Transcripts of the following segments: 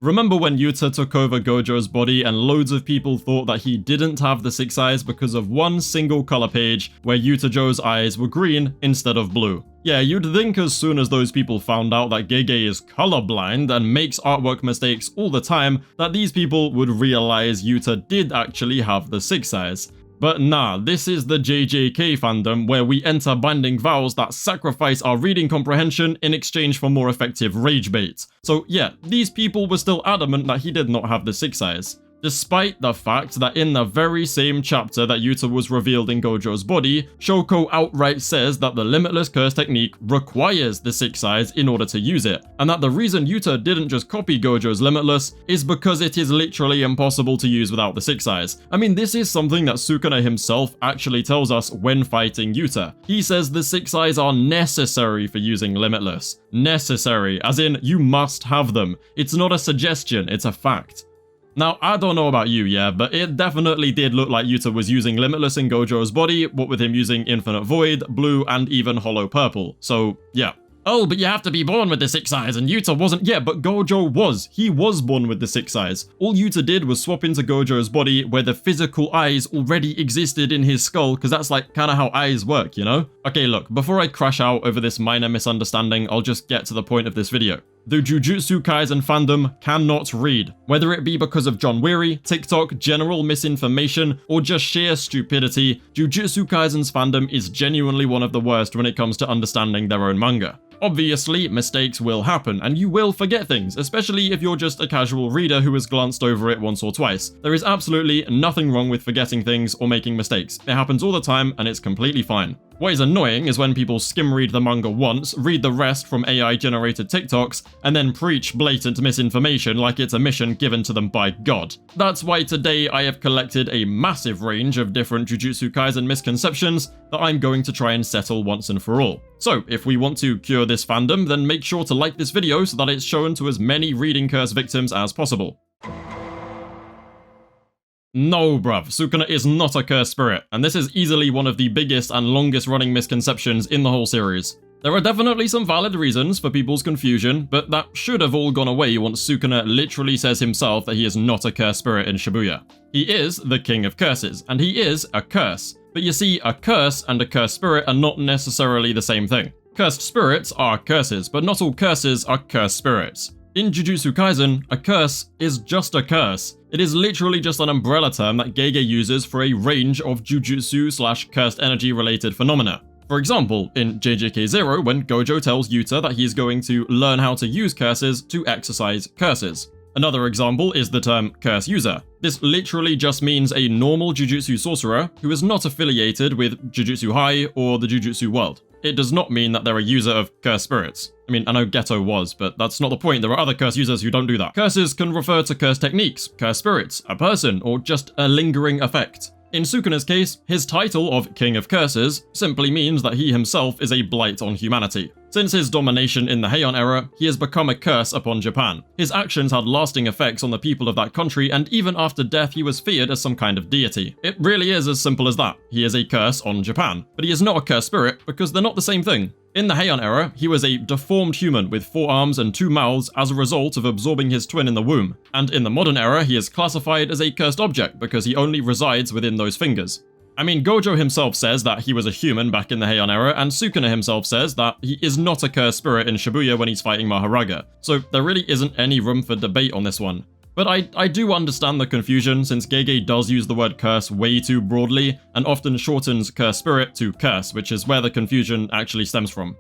Remember when Yuta took over Gojo's body and loads of people thought that he didn't have the six eyes because of one single color page where Yuta Joe's eyes were green instead of blue? Yeah, you'd think as soon as those people found out that Gege is colorblind and makes artwork mistakes all the time, that these people would realize Yuta did actually have the six eyes. But nah, this is the JJK fandom where we enter binding vows that sacrifice our reading comprehension in exchange for more effective rage bait. So yeah, these people were still adamant that he did not have the six eyes. Despite the fact that in the very same chapter that Yuta was revealed in Gojo's body, Shoko outright says that the Limitless Curse technique requires the six eyes in order to use it, and that the reason Yuta didn't just copy Gojo's Limitless is because it is literally impossible to use without the six eyes. I mean, this is something that Sukuna himself actually tells us when fighting Yuta. He says the six eyes are necessary for using Limitless. Necessary, as in you must have them. It's not a suggestion, it's a fact. Now, I don't know about you, yeah, but it definitely did look like Yuta was using Limitless in Gojo's body, what with him using Infinite Void, Blue, and even Hollow Purple. So, yeah. Oh, but you have to be born with the six eyes, and Yuta wasn't. Yeah, but Gojo was. He was born with the six eyes. All Yuta did was swap into Gojo's body where the physical eyes already existed in his skull, because that's like kind of how eyes work, you know? Okay, look, before I crash out over this minor misunderstanding, I'll just get to the point of this video. The Jujutsu Kaisen fandom cannot read, whether it be because of John Weary, TikTok, general misinformation, or just sheer stupidity. Jujutsu Kaisen's fandom is genuinely one of the worst when it comes to understanding their own manga. Obviously, mistakes will happen, and you will forget things, especially if you're just a casual reader who has glanced over it once or twice. There is absolutely nothing wrong with forgetting things or making mistakes. It happens all the time, and it's completely fine. What is annoying is when people skim read the manga once, read the rest from AI-generated TikToks, and then preach blatant misinformation like it's a mission given to them by God. That's why today I have collected a massive range of different Jujutsu Kaisen misconceptions that I'm going to try and settle once and for all. So, if we want to cure this fandom, then make sure to like this video so that it's shown to as many reading curse victims as possible. No, bruv, Sukuna is not a cursed spirit, and this is easily one of the biggest and longest running misconceptions in the whole series. There are definitely some valid reasons for people's confusion, but that should have all gone away once Sukuna literally says himself that he is not a cursed spirit in Shibuya. He is the king of curses, and he is a curse. But you see, a curse and a cursed spirit are not necessarily the same thing. Cursed spirits are curses, but not all curses are cursed spirits. In Jujutsu Kaisen, a curse is just a curse. It is literally just an umbrella term that Gege uses for a range of Jujutsu/cursed energy related phenomena. For example, in JJK 0, when Gojo tells Yuta that he is going to learn how to use curses to exercise curses. Another example is the term curse user. This literally just means a normal Jujutsu sorcerer who is not affiliated with Jujutsu High or the Jujutsu world. It does not mean that they're a user of cursed spirits. I mean, I know Geto was, but that's not the point. There are other curse users who don't do that. Curses can refer to cursed techniques, cursed spirits, a person, or just a lingering effect. In Sukuna's case, his title of King of Curses simply means that he himself is a blight on humanity. Since his domination in the Heian era, he has become a curse upon Japan. His actions had lasting effects on the people of that country, and even after death he was feared as some kind of deity. It really is as simple as that. He is a curse on Japan. But he is not a cursed spirit, because they're not the same thing. In the Heian era, he was a deformed human with 4 arms and 2 mouths as a result of absorbing his twin in the womb. And in the modern era, he is classified as a cursed object because he only resides within those fingers. I mean, Gojo himself says that he was a human back in the Heian era, and Sukuna himself says that he is not a cursed spirit in Shibuya when he's fighting Maharaga. So there really isn't any room for debate on this one. But I do understand the confusion, since Gege does use the word curse way too broadly, and often shortens cursed spirit to curse, which is where the confusion actually stems from.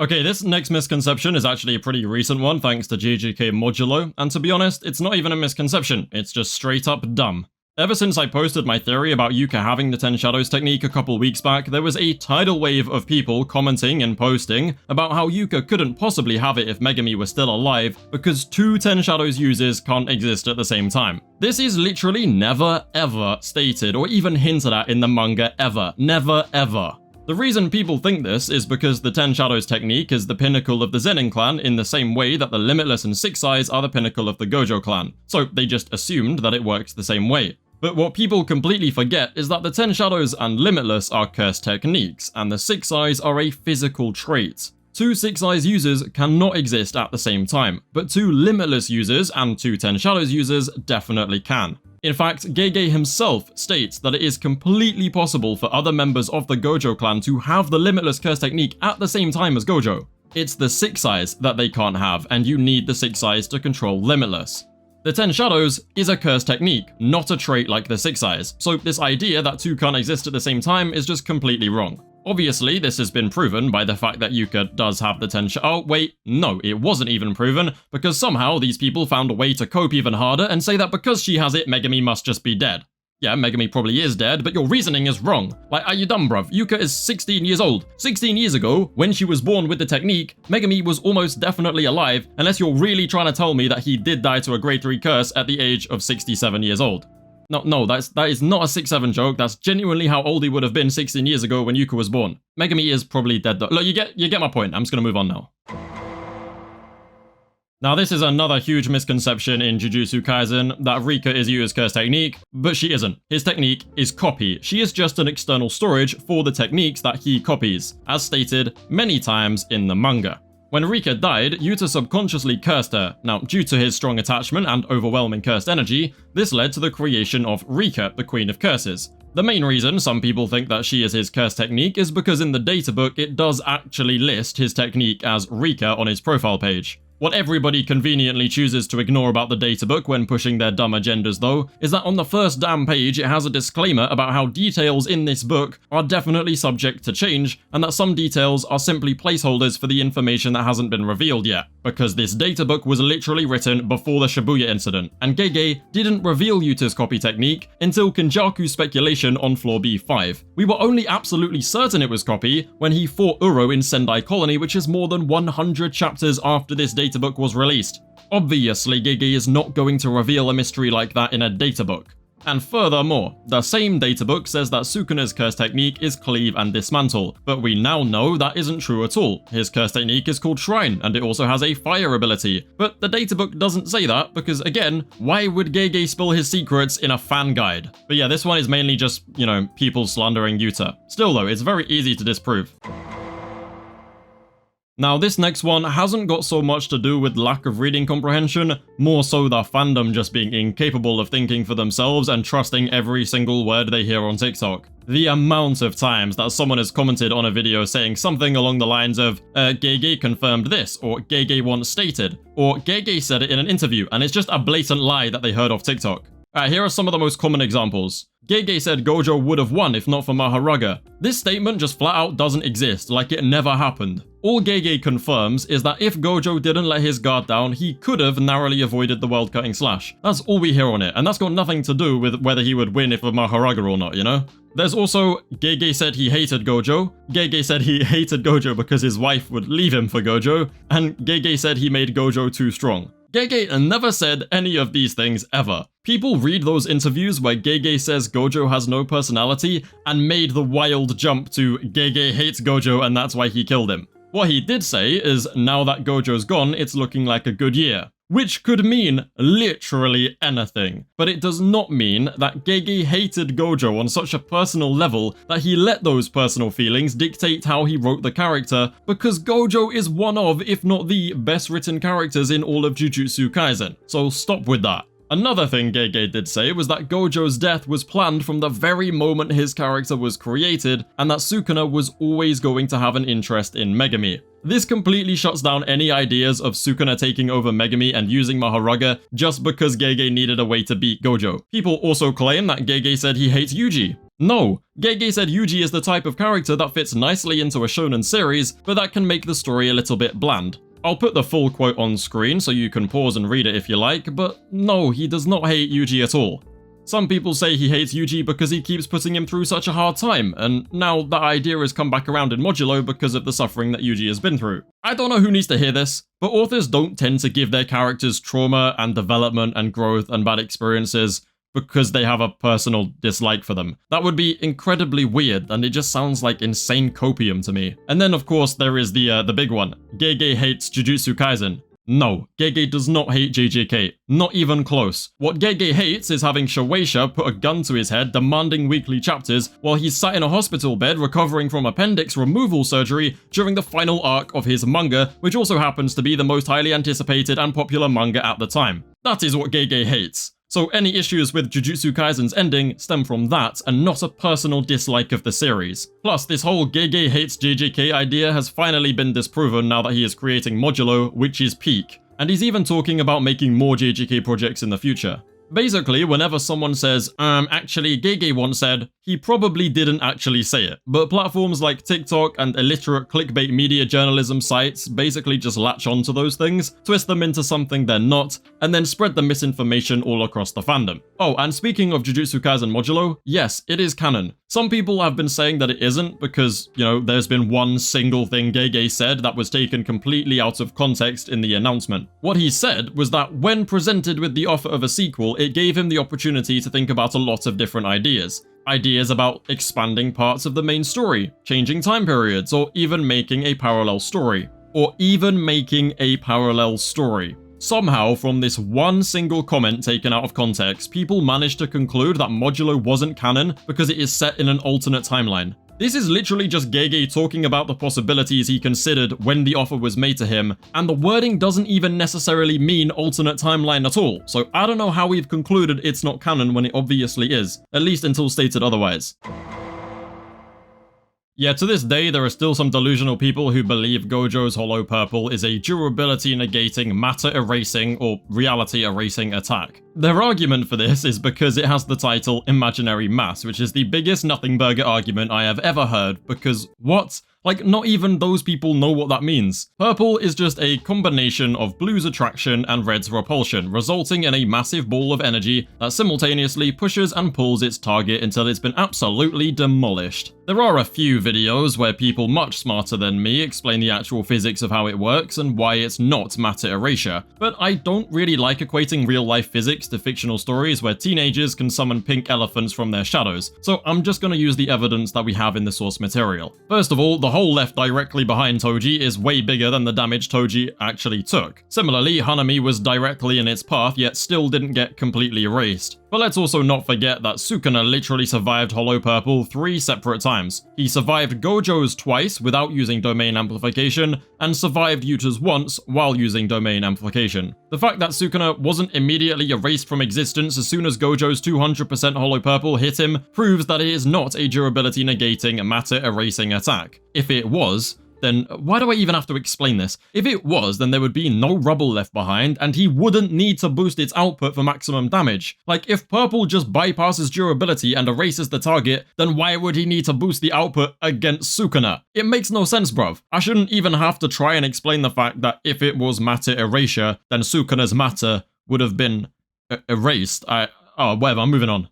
Okay, this next misconception is actually a pretty recent one thanks to JJK Modulo, and to be honest, it's not even a misconception, it's just straight up dumb. Ever since I posted my theory about Yuka having the 10 Shadows technique a couple weeks back, there was a tidal wave of people commenting and posting about how Yuka couldn't possibly have it if Megami was still alive, because 2 10 Shadows users can't exist at the same time. This is literally never ever stated or even hinted at in the manga ever. Never ever. The reason people think this is because the 10 Shadows technique is the pinnacle of the Zenin clan in the same way that the Limitless and Six Eyes are the pinnacle of the Gojo clan, so they just assumed that it works the same way. But what people completely forget is that the 10 Shadows and Limitless are cursed techniques, and the Six Eyes are a physical trait. Two Six Eyes users cannot exist at the same time, but two Limitless users and two Ten Shadows users definitely can. In fact, Gege himself states that it is completely possible for other members of the Gojo clan to have the Limitless curse technique at the same time as Gojo. It's the Six Eyes that they can't have, and you need the Six Eyes to control Limitless. The Ten Shadows is a curse technique, not a trait like the Six Eyes, so this idea that two can't exist at the same time is just completely wrong. Obviously, this has been proven by the fact that Yuka does have the oh wait, no, it wasn't even proven, because somehow these people found a way to cope even harder and say that because she has it, Megami must just be dead. Yeah, Megami probably is dead, but your reasoning is wrong. Like, are you dumb, bruv? Yuka is 16 years old. 16 years ago, when she was born with the technique, Megami was almost definitely alive, unless you're really trying to tell me that he did die to a grade 3 curse at the age of 67 years old. No, that is not a 6-7 joke. That's genuinely how old he would have been 16 years ago when Yuka was born. Megami is probably dead though. Look, you get my point. I'm just gonna move on now. Now this is another huge misconception in Jujutsu Kaisen, that Rika is Yuta's curse technique, but she isn't. His technique is copy. She is just an external storage for the techniques that he copies, as stated many times in the manga. When Rika died, Yuta subconsciously cursed her. Now, due to his strong attachment and overwhelming cursed energy, this led to the creation of Rika, the Queen of Curses. The main reason some people think that she is his curse technique is because in the databook it does actually list his technique as Rika on his profile page. What everybody conveniently chooses to ignore about the databook when pushing their dumb agendas though, is that on the first damn page it has a disclaimer about how details in this book are definitely subject to change, and that some details are simply placeholders for the information that hasn't been revealed yet, because this databook was literally written before the Shibuya incident, and Gege didn't reveal Yuta's copy technique until Kenjaku's speculation on floor B5. We were only absolutely certain it was copy when he fought Uro in Sendai Colony, which is more than 100 chapters after this databook was released. Obviously, Gege is not going to reveal a mystery like that in a databook. And furthermore, the same databook says that Sukuna's curse technique is cleave and dismantle, but we now know that isn't true at all. His curse technique is called Shrine, and it also has a fire ability, but the databook doesn't say that because, again, why would Gege spill his secrets in a fan guide? But yeah, this one is mainly just, people slandering Yuta. Still though, it's very easy to disprove. Now this next one hasn't got so much to do with lack of reading comprehension, more so the fandom just being incapable of thinking for themselves and trusting every single word they hear on TikTok. The amount of times that someone has commented on a video saying something along the lines of, Gege confirmed this, or Gege once stated, or Gege said it in an interview, and it's just a blatant lie that they heard off TikTok. Here are some of the most common examples. Gege said Gojo would have won if not for Mahoraga. This statement just flat out doesn't exist, like it never happened. All Gege confirms is that if Gojo didn't let his guard down, he could have narrowly avoided the world-cutting slash. That's all we hear on it, and that's got nothing to do with whether he would win if with Mahoraga or not, There's also, Gege said he hated Gojo, Gege said he hated Gojo because his wife would leave him for Gojo, and Gege said he made Gojo too strong. Gege never said any of these things ever. People read those interviews where Gege says Gojo has no personality and made the wild jump to Gege hates Gojo and that's why he killed him. What he did say is, now that Gojo's gone, it's looking like a good year. Which could mean literally anything, but it does not mean that Gege hated Gojo on such a personal level that he let those personal feelings dictate how he wrote the character, because Gojo is one of, if not the best written characters in all of Jujutsu Kaisen, so stop with that. Another thing Gege did say was that Gojo's death was planned from the very moment his character was created, and that Sukuna was always going to have an interest in Megami. This completely shuts down any ideas of Sukuna taking over Megami and using Mahoraga just because Gege needed a way to beat Gojo. People also claim that Gege said he hates Yuji. No, Gege said Yuji is the type of character that fits nicely into a shonen series, but that can make the story a little bit bland. I'll put the full quote on screen so you can pause and read it if you like, but no, he does not hate Yuji at all. Some people say he hates Yuji because he keeps putting him through such a hard time, and now that idea has come back around in Modulo because of the suffering that Yuji has been through. I don't know who needs to hear this, but authors don't tend to give their characters trauma and development and growth and bad experiences because they have a personal dislike for them. That would be incredibly weird, and it just sounds like insane copium to me. And then of course there is the big one. Gege hates Jujutsu Kaisen. No, Gege does not hate JJK. Not even close. What Gege hates is having Shueisha put a gun to his head demanding weekly chapters while he's sat in a hospital bed recovering from appendix removal surgery during the final arc of his manga, which also happens to be the most highly anticipated and popular manga at the time. That is what Gege hates. So any issues with Jujutsu Kaisen's ending stem from that and not a personal dislike of the series. Plus, this whole Gege hates JJK idea has finally been disproven now that he is creating Modulo, which is peak. And he's even talking about making more JJK projects in the future. Basically, whenever someone says, actually Gege once said, he probably didn't actually say it. But platforms like TikTok and illiterate clickbait media journalism sites basically just latch onto those things, twist them into something they're not, and then spread the misinformation all across the fandom. Oh, and speaking of Jujutsu Kaisen Modulo, yes, it is canon. Some people have been saying that it isn't because, there's been one single thing Gege said that was taken completely out of context in the announcement. What he said was that when presented with the offer of a sequel, it gave him the opportunity to think about a lot of different ideas. Ideas about expanding parts of the main story, changing time periods, or even making a parallel story. Somehow, from this one single comment taken out of context, people managed to conclude that Modulo wasn't canon because it is set in an alternate timeline. This is literally just Gege talking about the possibilities he considered when the offer was made to him, and the wording doesn't even necessarily mean alternate timeline at all, so I don't know how we've concluded it's not canon when it obviously is, at least until stated otherwise. Yeah, to this day, there are still some delusional people who believe Gojo's Hollow Purple is a durability negating, matter erasing, or reality erasing attack. Their argument for this is because it has the title Imaginary Mass, which is the biggest nothing burger argument I have ever heard, because what? Like, not even those people know what that means. Purple is just a combination of blue's attraction and red's repulsion, resulting in a massive ball of energy that simultaneously pushes and pulls its target until it's been absolutely demolished. There are a few videos where people much smarter than me explain the actual physics of how it works and why it's not matter erasure, but I don't really like equating real-life physics to fictional stories where teenagers can summon pink elephants from their shadows, so I'm just gonna use the evidence that we have in the source material. First of all, the hole left directly behind Toji is way bigger than the damage Toji actually took. Similarly, Hanami was directly in its path yet still didn't get completely erased. But let's also not forget that Sukuna literally survived Hollow Purple 3 separate times. He survived Gojo's twice without using domain amplification, and survived Yuta's once while using domain amplification. The fact that Sukuna wasn't immediately erased from existence as soon as Gojo's 200% Hollow Purple hit him proves that it is not a durability negating, matter erasing attack. If it was, then why do I even have to explain this? If it was, then there would be no rubble left behind, and he wouldn't need to boost its output for maximum damage. Like, if Purple just bypasses durability and erases the target, then why would he need to boost the output against Sukuna? It makes no sense, bruv. I shouldn't even have to try and explain the fact that if it was matter erasure, then Sukuna's matter would have been erased. Whatever, moving on.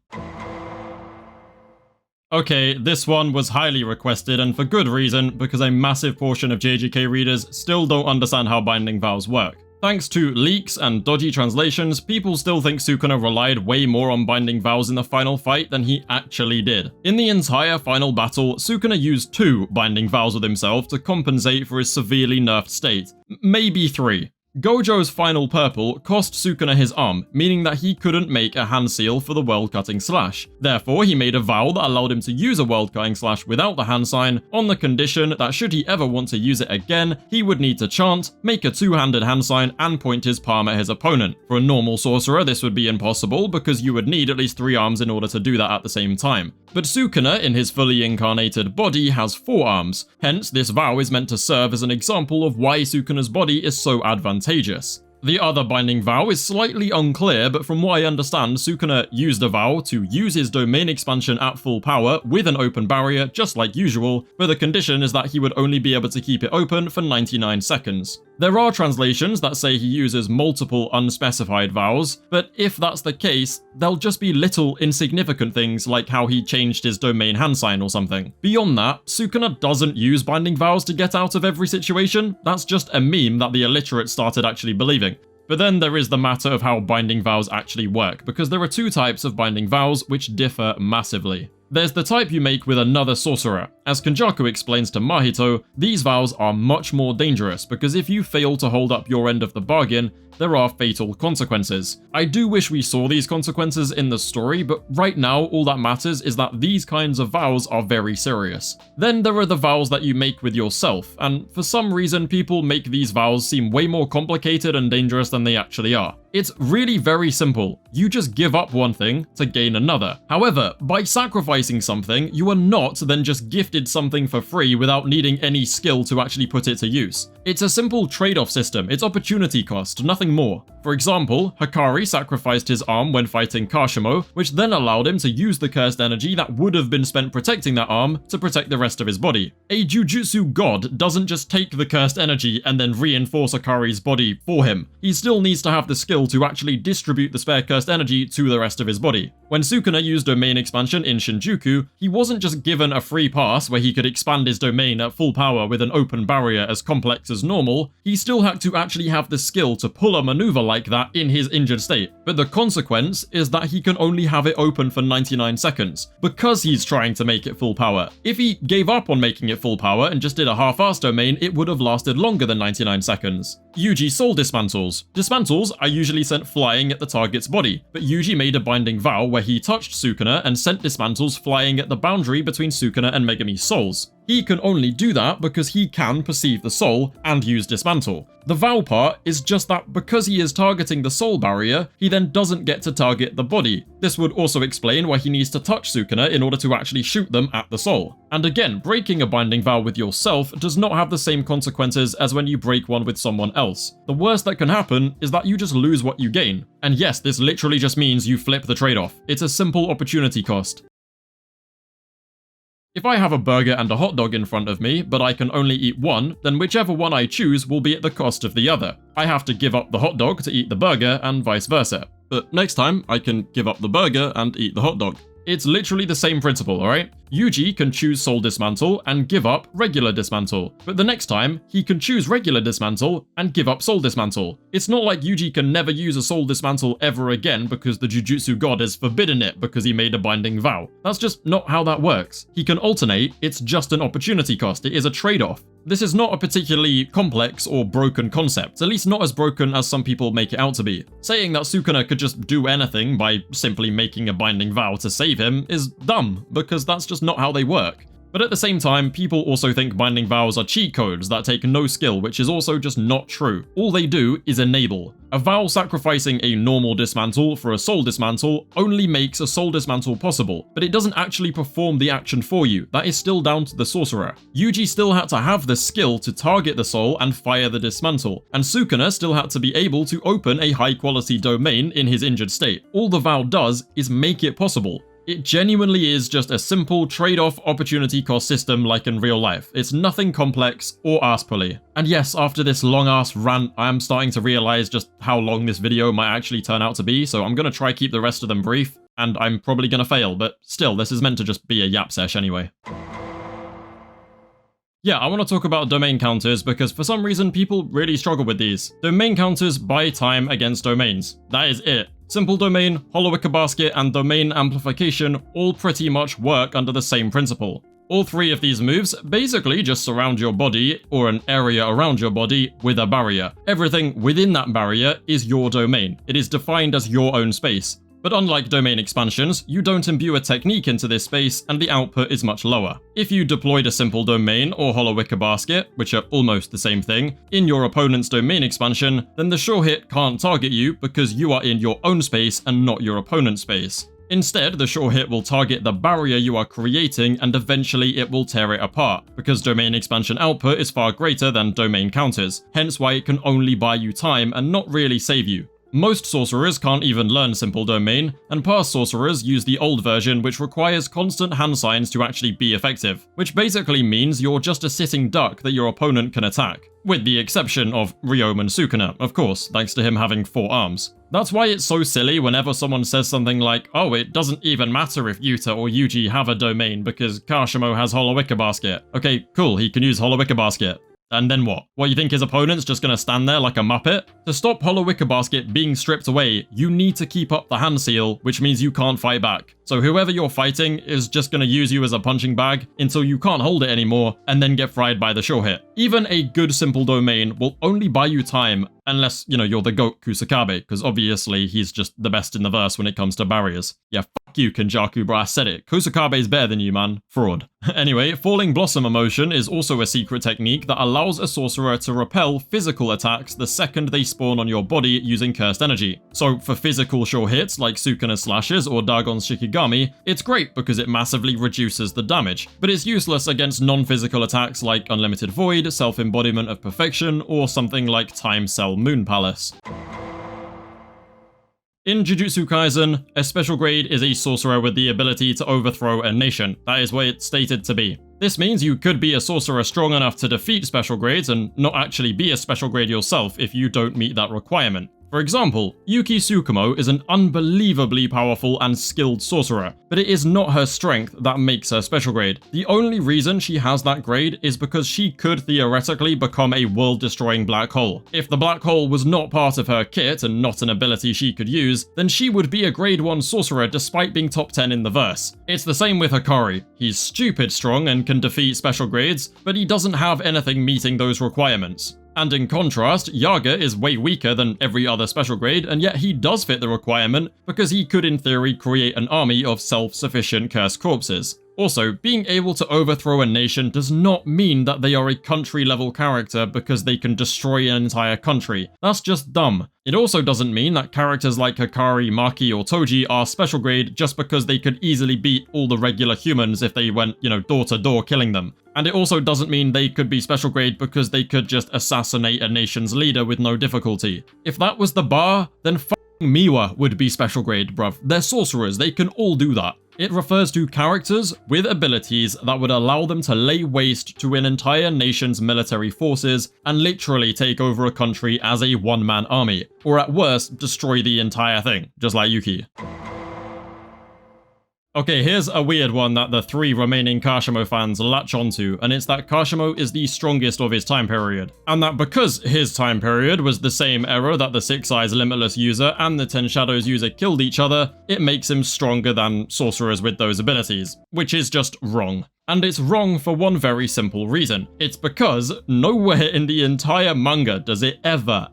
Okay, this one was highly requested, and for good reason, because a massive portion of JJK readers still don't understand how binding vows work. Thanks to leaks and dodgy translations, people still think Sukuna relied way more on binding vows in the final fight than he actually did. In the entire final battle, Sukuna used 2 binding vows with himself to compensate for his severely nerfed state. Maybe 3. Gojo's final purple cost Sukuna his arm, meaning that he couldn't make a hand seal for the world-cutting slash. Therefore, he made a vow that allowed him to use a world-cutting slash without the hand sign, on the condition that should he ever want to use it again, he would need to chant, make a 2-handed hand sign, and point his palm at his opponent. For a normal sorcerer, this would be impossible, because you would need at least 3 arms in order to do that at the same time. But Sukuna, in his fully incarnated body, has 4 arms. Hence, this vow is meant to serve as an example of why Sukuna's body is so advantageous. The other binding vow is slightly unclear, but from what I understand, Sukuna used a vow to use his domain expansion at full power with an open barrier, just like usual, but the condition is that he would only be able to keep it open for 99 seconds. There are translations that say he uses multiple unspecified vows, but if that's the case, they'll just be little insignificant things like how he changed his domain hand sign or something. Beyond that, Sukuna doesn't use binding vows to get out of every situation. That's just a meme that the illiterate started actually believing. But then there is the matter of how binding vows actually work, because there are 2 types of binding vows which differ massively. There's the type you make with another sorcerer. As Kenjaku explains to Mahito, these vows are much more dangerous because if you fail to hold up your end of the bargain, there are fatal consequences. I do wish we saw these consequences in the story, but right now all that matters is that these kinds of vows are very serious. Then there are the vows that you make with yourself, and for some reason people make these vows seem way more complicated and dangerous than they actually are. It's really very simple. You just give up one thing to gain another. However, by sacrificing something, you are not then just gifted something for free without needing any skill to actually put it to use. It's a simple trade-off system, it's opportunity cost, nothing more. For example, Hakari sacrificed his arm when fighting Kashimo, which then allowed him to use the cursed energy that would have been spent protecting that arm to protect the rest of his body. A Jujutsu god doesn't just take the cursed energy and then reinforce Hakari's body for him. He still needs to have the skill to actually distribute the spare cursed energy to the rest of his body. When Sukuna used domain expansion in Shinjuku, he wasn't just given a free pass where he could expand his domain at full power with an open barrier as complex as normal, he still had to actually have the skill to pull a maneuver like that in his injured state. But the consequence is that he can only have it open for 99 seconds, because he's trying to make it full power. If he gave up on making it full power and just did a half-assed domain, it would have lasted longer than 99 seconds. Yuji soul dismantles. Dismantles are usually sent flying at the target's body, but Yuji made a binding vow where he touched Sukuna and sent dismantles flying at the boundary between Sukuna and Megami's souls. He can only do that because he can perceive the soul and use dismantle. The vow part is just that because he is targeting the soul barrier, he then doesn't get to target the body. This would also explain why he needs to touch Sukuna in order to actually shoot them at the soul. And again, breaking a binding vow with yourself does not have the same consequences as when you break one with someone else. The worst that can happen is that you just lose what you gain. And yes, this literally just means you flip the trade-off. It's a simple opportunity cost. If I have a burger and a hot dog in front of me, but I can only eat one, then whichever one I choose will be at the cost of the other. I have to give up the hot dog to eat the burger and vice versa. But next time, I can give up the burger and eat the hot dog. It's literally the same principle, alright? Yuji can choose Soul Dismantle and give up Regular Dismantle, but the next time, he can choose Regular Dismantle and give up Soul Dismantle. It's not like Yuji can never use a Soul Dismantle ever again because the Jujutsu God has forbidden it because he made a binding vow. That's just not how that works. He can alternate, it's just an opportunity cost, it is a trade-off. This is not a particularly complex or broken concept, at least not as broken as some people make it out to be. Saying that Sukuna could just do anything by simply making a binding vow to save him is dumb, because that's just not how they work. But at the same time, people also think binding vows are cheat codes that take no skill, which is also just not true. All they do is enable. A vow sacrificing a normal dismantle for a soul dismantle only makes a soul dismantle possible, but it doesn't actually perform the action for you. That is still down to the sorcerer. Yuji still had to have the skill to target the soul and fire the dismantle, and Sukuna still had to be able to open a high quality domain in his injured state. All the vow does is make it possible. It genuinely is just a simple trade-off opportunity cost system like in real life. It's nothing complex or ass-pully. And yes, after this long-ass rant, I am starting to realize just how long this video might actually turn out to be, so I'm gonna try keep the rest of them brief, and I'm probably gonna fail, but still, this is meant to just be a yap sesh anyway. Yeah, I want to talk about domain counters because for some reason people really struggle with these. Domain counters buy time against domains. That is it. Simple domain, hollow wicker basket, and domain amplification all pretty much work under the same principle. All three of these moves basically just surround your body, or an area around your body, with a barrier. Everything within that barrier is your domain. It is defined as your own space. But unlike domain expansions, you don't imbue a technique into this space and the output is much lower. If you deployed a simple domain or hollow wicker basket, which are almost the same thing, in your opponent's domain expansion, then the sure hit can't target you because you are in your own space and not your opponent's space. Instead, the sure hit will target the barrier you are creating and eventually it will tear it apart, because domain expansion output is far greater than domain counters, hence why it can only buy you time and not really save you. Most sorcerers can't even learn Simple Domain, and past sorcerers use the old version which requires constant hand signs to actually be effective, which basically means you're just a sitting duck that your opponent can attack. With the exception of Ryomen Sukuna, of course, thanks to him having 4 arms. That's why it's so silly whenever someone says something like, oh, it doesn't even matter if Yuta or Yuji have a domain because Kashimo has Hollow Wicker Basket. Okay, cool, he can use Hollow Wicker Basket. And then what? What, you think his opponent's just gonna stand there like a muppet? To stop Hollow Wicker Basket being stripped away, you need to keep up the hand seal, which means you can't fight back. So whoever you're fighting is just gonna use you as a punching bag until you can't hold it anymore and then get fried by the sure hit. Even a good simple domain will only buy you time unless, you know, you're the GOAT Kusakabe, because obviously he's just the best in the verse when it comes to barriers. Yeah, fuck you, Kenjaku, bro, I said it. Kusakabe's better than you, man. Fraud. Anyway, Falling Blossom Emotion is also a secret technique that allows a sorcerer to repel physical attacks the second they spawn on your body using cursed energy. So for physical sure hits like Sukuna slashes or Dagon's Shikigami, it's great because it massively reduces the damage, but it's useless against non-physical attacks like Unlimited Void, Self-Embodiment of Perfection, or something like Time Cell Moon Palace. In Jujutsu Kaisen, a special grade is a sorcerer with the ability to overthrow a nation. That is what it's stated to be. This means you could be a sorcerer strong enough to defeat special grades and not actually be a special grade yourself if you don't meet that requirement. For example, Yuki Tsukumo is an unbelievably powerful and skilled sorcerer, but it is not her strength that makes her special grade. The only reason she has that grade is because she could theoretically become a world-destroying black hole. If the black hole was not part of her kit and not an ability she could use, then she would be a grade 1 sorcerer despite being top 10 in the verse. It's the same with Hikari. He's stupid strong and can defeat special grades, but he doesn't have anything meeting those requirements. And in contrast, Yaga is way weaker than every other special grade, and yet he does fit the requirement because he could in theory create an army of self-sufficient cursed corpses. Also, being able to overthrow a nation does not mean that they are a country-level character because they can destroy an entire country. That's just dumb. It also doesn't mean that characters like Hikari, Maki, or Toji are special grade just because they could easily beat all the regular humans if they went, you know, door to door killing them. And it also doesn't mean they could be special grade because they could just assassinate a nation's leader with no difficulty. If that was the bar, then Miwa would be special grade, bruv. They're sorcerers, they can all do that. It refers to characters with abilities that would allow them to lay waste to an entire nation's military forces and literally take over a country as a one-man army, or at worst, destroy the entire thing, just like Yuki. Okay, here's a weird one that the 3 remaining Kashimo fans latch onto, and it's that Kashimo is the strongest of his time period. And that because his time period was the same era that the 6 Eyes Limitless user and the 10 Shadows user killed each other, it makes him stronger than sorcerers with those abilities, which is just wrong. And it's wrong for one very simple reason. It's because nowhere in the entire manga does it ever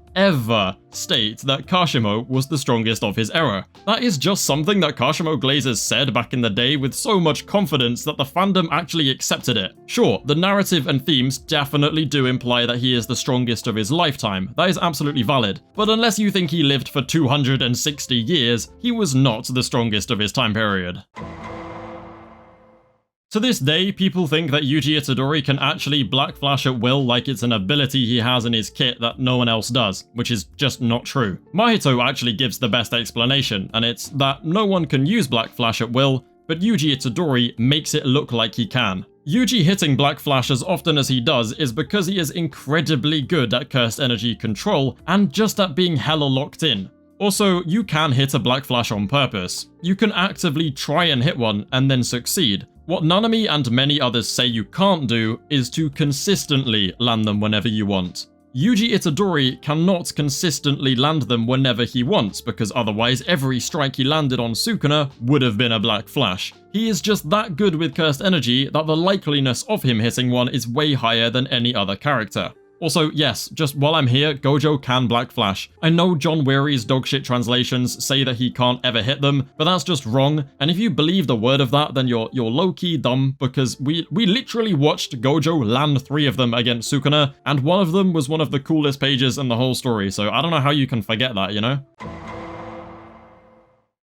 state that Kashimo was the strongest of his era. That is just something that Kashimo Glazers said back in the day with so much confidence that the fandom actually accepted it. Sure, the narrative and themes definitely do imply that he is the strongest of his lifetime. That is absolutely valid. But unless you think he lived for 260 years, he was not the strongest of his time period. To this day, people think that Yuji Itadori can actually Black Flash at will like it's an ability he has in his kit that no one else does, which is just not true. Mahito actually gives the best explanation, and it's that no one can use Black Flash at will, but Yuji Itadori makes it look like he can. Yuji hitting Black Flash as often as he does is because he is incredibly good at cursed energy control and just at being hella locked in. Also, you can hit a Black Flash on purpose. You can actively try and hit one and then succeed. What Nanami and many others say you can't do is to consistently land them whenever you want. Yuji Itadori cannot consistently land them whenever he wants, because otherwise every strike he landed on Sukuna would have been a Black Flash. He is just that good with cursed energy that the likeliness of him hitting one is way higher than any other character. Also, yes, just while I'm here, Gojo can Black Flash. I know John Weary's dogshit translations say that he can't ever hit them, but that's just wrong, and if you believe the word of that, then you're low-key dumb, because we literally watched Gojo land 3 of them against Sukuna, and one of them was one of the coolest pages in the whole story, so I don't know how you can forget that, you know?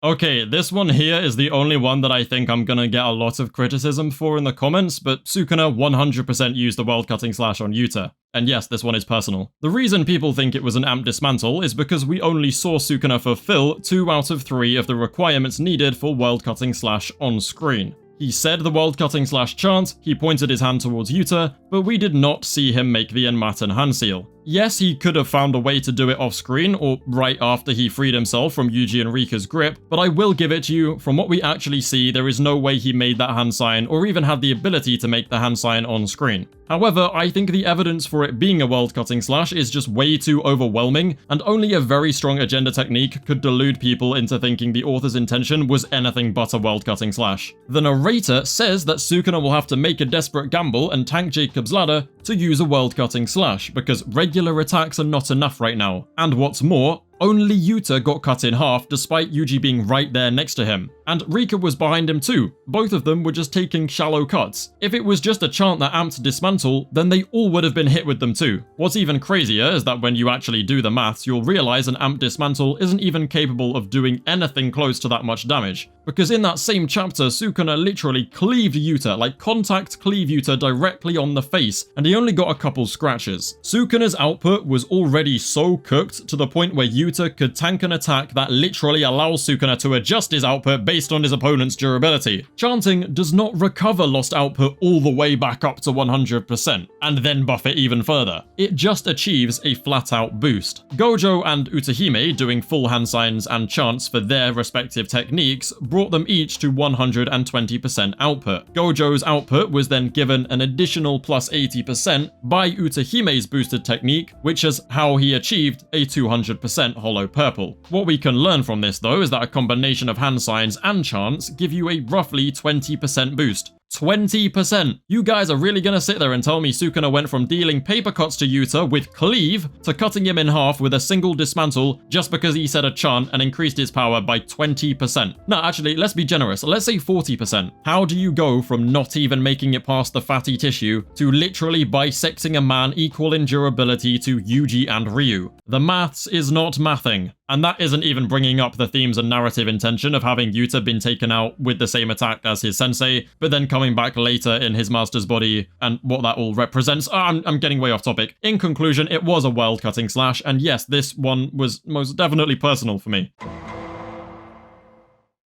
Okay, this one here is the only one that I think I'm gonna get a lot of criticism for in the comments, but Sukuna 100% used the world-cutting slash on Yuta. And yes, this one is personal. The reason people think it was an amp dismantle is because we only saw Sukuna fulfill 2 out of 3 of the requirements needed for world-cutting slash on screen. He said the world-cutting slash chant, he pointed his hand towards Yuta, but we did not see him make the Enmaten hand seal. Yes, he could have found a way to do it off screen or right after he freed himself from Yuji and Rika's grip, but I will give it to you, from what we actually see, there is no way he made that hand sign or even had the ability to make the hand sign on screen. However, I think the evidence for it being a world-cutting slash is just way too overwhelming, and only a very strong agenda technique could delude people into thinking the author's intention was anything but a world-cutting slash. The narrator says that Sukuna will have to make a desperate gamble and tank Jacob's ladder to use a world-cutting slash, because regular attacks are not enough right now. And what's more, only Yuta got cut in half despite Yuji being right there next to him. And Rika was behind him too. Both of them were just taking shallow cuts. If it was just a chant that amped dismantle, then they all would have been hit with them too. What's even crazier is that when you actually do the maths, you'll realize an amped dismantle isn't even capable of doing anything close to that much damage. Because in that same chapter, Sukuna literally cleaved Yuta, like contact cleave Yuta directly on the face, and he only got a couple scratches. Sukuna's output was already so cooked to the point where Yuta could tank an attack that literally allows Sukuna to adjust his output based on his opponent's durability. Chanting does not recover lost output all the way back up to 100%, and then buff it even further. It just achieves a flat-out boost. Gojo and Utahime doing full hand signs and chants for their respective techniques brought them each to 120% output. Gojo's output was then given an additional plus 80% by Utahime's boosted technique, which is how he achieved a 200% hollow purple. What we can learn from this though is that a combination of hand signs and chants give you a roughly 20% boost. 20%! You guys are really gonna sit there and tell me Sukuna went from dealing paper cuts to Yuta with cleave to cutting him in half with a single dismantle just because he said a chant and increased his power by 20%. No, actually, let's be generous. Let's say 40%. How do you go from not even making it past the fatty tissue to literally bisecting a man equal in durability to Yuji and Ryu? The maths is not mathing. And that isn't even bringing up the themes and narrative intention of having Yuta been taken out with the same attack as his sensei, but then coming back later in his master's body and what that all represents. I'm getting way off topic. In conclusion, it was a world-cutting slash, and yes, this one was most definitely personal for me.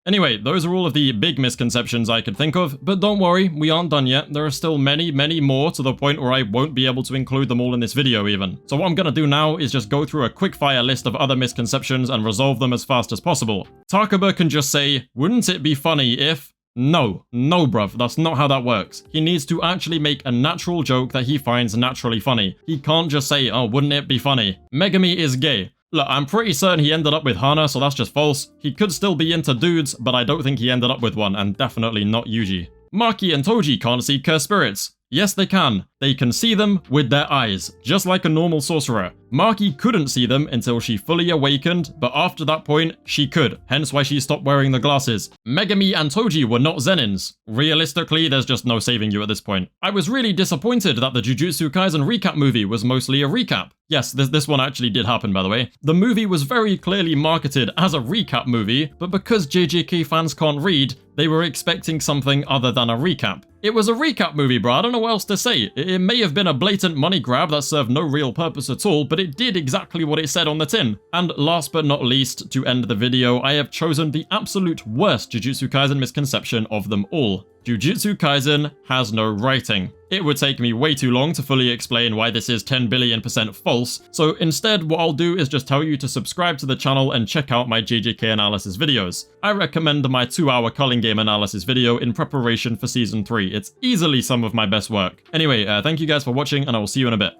Anyway, those are all of the big misconceptions I could think of, but don't worry, we aren't done yet. There are still many, many more to the point where I won't be able to include them all in this video even. So what I'm gonna do now is just go through a quick-fire list of other misconceptions and resolve them as fast as possible. Takaba can just say, wouldn't it be funny if... No, bruv, that's not how that works. He needs to actually make a natural joke that he finds naturally funny. He can't just say, oh, wouldn't it be funny? Megami is gay. Look, I'm pretty certain he ended up with Hana, so that's just false. He could still be into dudes, but I don't think he ended up with one, and definitely not Yuji. Maki and Toji can't see cursed spirits. Yes, they can. They can see them with their eyes, just like a normal sorcerer. Maki couldn't see them until she fully awakened, but after that point, she could, hence why she stopped wearing the glasses. Megami and Toji were not Zenins. Realistically, there's just no saving you at this point. I was really disappointed that the Jujutsu Kaisen recap movie was mostly a recap. Yes, this one actually did happen, by the way. The movie was very clearly marketed as a recap movie, but because JJK fans can't read, they were expecting something other than a recap. It was a recap movie, bro. I don't know what else to say. It may have been a blatant money grab that served no real purpose at all, but it did exactly what it said on the tin. And last but not least, to end the video, I have chosen the absolute worst Jujutsu Kaisen misconception of them all. Jujutsu Kaisen has no writing. It would take me way too long to fully explain why this is 10 billion% false, so instead what I'll do is just tell you to subscribe to the channel and check out my JJK analysis videos. I recommend my 2-hour culling game analysis video in preparation for season 3. It's easily some of my best work. Anyway, thank you guys for watching, and I will see you in a bit.